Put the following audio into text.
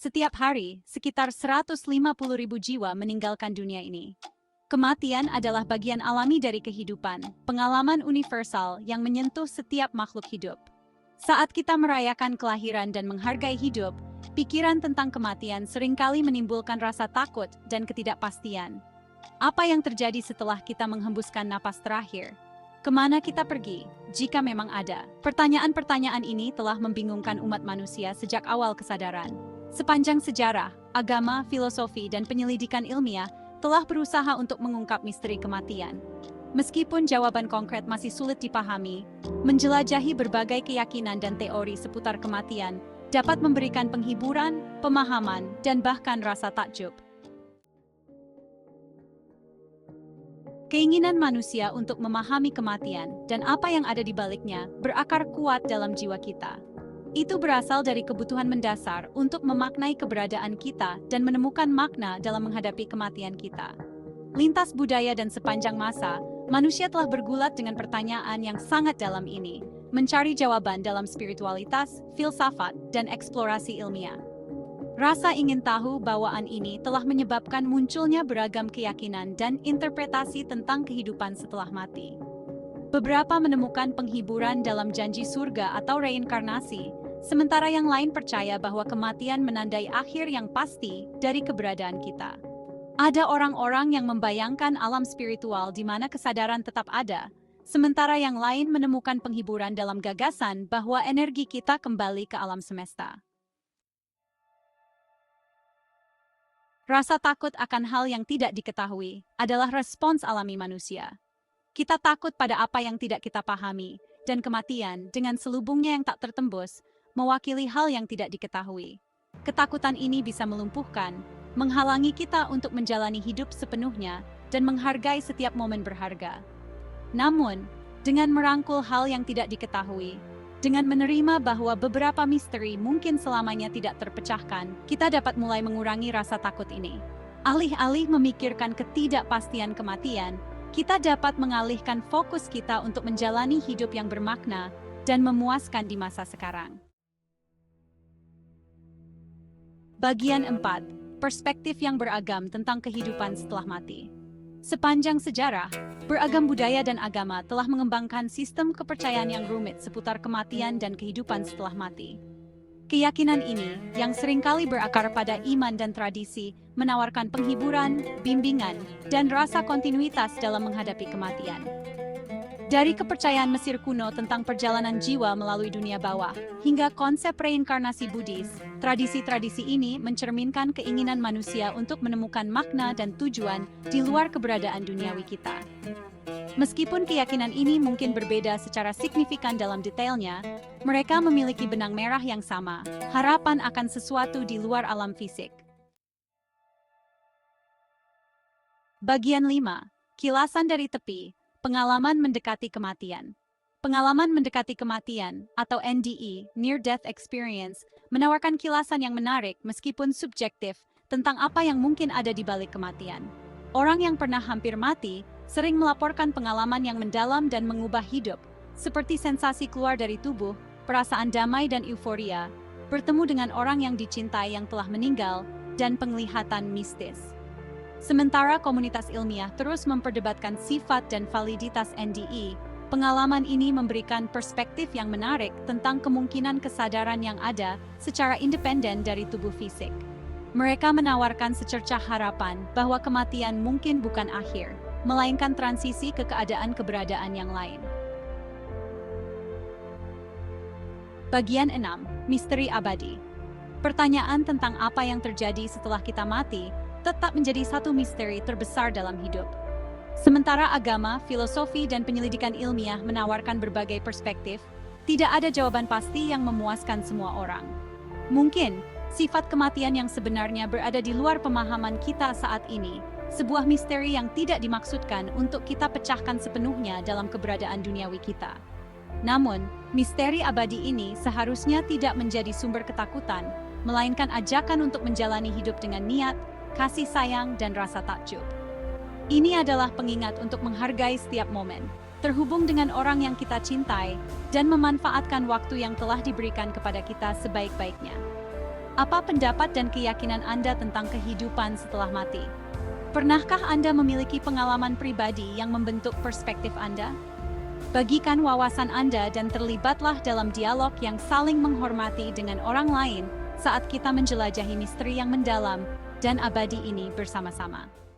Setiap hari, sekitar 150.000 jiwa meninggalkan dunia ini. Kematian adalah bagian alami dari kehidupan, pengalaman universal yang menyentuh setiap makhluk hidup. Saat kita merayakan kelahiran dan menghargai hidup, pikiran tentang kematian seringkali menimbulkan rasa takut dan ketidakpastian. Apa yang terjadi setelah kita menghembuskan napas terakhir? Kemana kita pergi, jika memang ada? Pertanyaan-pertanyaan ini telah membingungkan umat manusia sejak awal kesadaran. Sepanjang sejarah, agama, filosofi, dan penyelidikan ilmiah telah berusaha untuk mengungkap misteri kematian. Meskipun jawaban konkret masih sulit dipahami, menjelajahi berbagai keyakinan dan teori seputar kematian dapat memberikan penghiburan, pemahaman, dan bahkan rasa takjub. Keinginan manusia untuk memahami kematian dan apa yang ada di baliknya berakar kuat dalam jiwa kita. Itu berasal dari kebutuhan mendasar untuk memaknai keberadaan kita dan menemukan makna dalam menghadapi kematian kita. Lintas budaya dan sepanjang masa, manusia telah bergulat dengan pertanyaan yang sangat dalam ini, mencari jawaban dalam spiritualitas, filsafat, dan eksplorasi ilmiah. Rasa ingin tahu bawaan ini telah menyebabkan munculnya beragam keyakinan dan interpretasi tentang kehidupan setelah mati. Beberapa menemukan penghiburan dalam janji surga atau reinkarnasi, sementara yang lain percaya bahwa kematian menandai akhir yang pasti dari keberadaan kita. Ada orang-orang yang membayangkan alam spiritual di mana kesadaran tetap ada, sementara yang lain menemukan penghiburan dalam gagasan bahwa energi kita kembali ke alam semesta. Rasa takut akan hal yang tidak diketahui adalah respons alami manusia. Kita takut pada apa yang tidak kita pahami, dan kematian dengan selubungnya yang tak tertembus mewakili hal yang tidak diketahui. Ketakutan ini bisa melumpuhkan, menghalangi kita untuk menjalani hidup sepenuhnya dan menghargai setiap momen berharga. Namun, dengan merangkul hal yang tidak diketahui, dengan menerima bahwa beberapa misteri mungkin selamanya tidak terpecahkan, kita dapat mulai mengurangi rasa takut ini. Alih-alih memikirkan ketidakpastian kematian, kita dapat mengalihkan fokus kita untuk menjalani hidup yang bermakna dan memuaskan di masa sekarang. Bagian 4. Perspektif yang beragam tentang kehidupan setelah mati. Sepanjang sejarah, beragam budaya dan agama telah mengembangkan sistem kepercayaan yang rumit seputar kematian dan kehidupan setelah mati. Keyakinan ini, yang seringkali berakar pada iman dan tradisi, menawarkan penghiburan, bimbingan, dan rasa kontinuitas dalam menghadapi kematian. Dari kepercayaan Mesir kuno tentang perjalanan jiwa melalui dunia bawah, hingga konsep reinkarnasi Buddhis, tradisi-tradisi ini mencerminkan keinginan manusia untuk menemukan makna dan tujuan di luar keberadaan duniawi kita. Meskipun keyakinan ini mungkin berbeda secara signifikan dalam detailnya, mereka memiliki benang merah yang sama, harapan akan sesuatu di luar alam fisik. Bagian 5. Kilasan dari tepi, pengalaman mendekati kematian. Pengalaman mendekati kematian, atau NDE, Near Death Experience, menawarkan kilasan yang menarik meskipun subjektif tentang apa yang mungkin ada di balik kematian. Orang yang pernah hampir mati sering melaporkan pengalaman yang mendalam dan mengubah hidup, seperti sensasi keluar dari tubuh, perasaan damai dan euforia, bertemu dengan orang yang dicintai yang telah meninggal, dan penglihatan mistis. Sementara komunitas ilmiah terus memperdebatkan sifat dan validitas NDE, pengalaman ini memberikan perspektif yang menarik tentang kemungkinan kesadaran yang ada secara independen dari tubuh fisik. Mereka menawarkan secercah harapan bahwa kematian mungkin bukan akhir, melainkan transisi ke keberadaan yang lain. Bagian 6. Misteri abadi. Pertanyaan tentang apa yang terjadi setelah kita mati tetap menjadi satu misteri terbesar dalam hidup. Sementara agama, filosofi, dan penyelidikan ilmiah menawarkan berbagai perspektif, tidak ada jawaban pasti yang memuaskan semua orang. Mungkin, sifat kematian yang sebenarnya berada di luar pemahaman kita saat ini, sebuah misteri yang tidak dimaksudkan untuk kita pecahkan sepenuhnya dalam keberadaan duniawi kita. Namun, misteri abadi ini seharusnya tidak menjadi sumber ketakutan, melainkan ajakan untuk menjalani hidup dengan niat, kasih sayang, dan rasa takjub. Ini adalah pengingat untuk menghargai setiap momen, terhubung dengan orang yang kita cintai, dan memanfaatkan waktu yang telah diberikan kepada kita sebaik-baiknya. Apa pendapat dan keyakinan Anda tentang kehidupan setelah mati? Pernahkah Anda memiliki pengalaman pribadi yang membentuk perspektif Anda? Bagikan wawasan Anda dan terlibatlah dalam dialog yang saling menghormati dengan orang lain saat kita menjelajahi misteri yang mendalam dan abadi ini bersama-sama.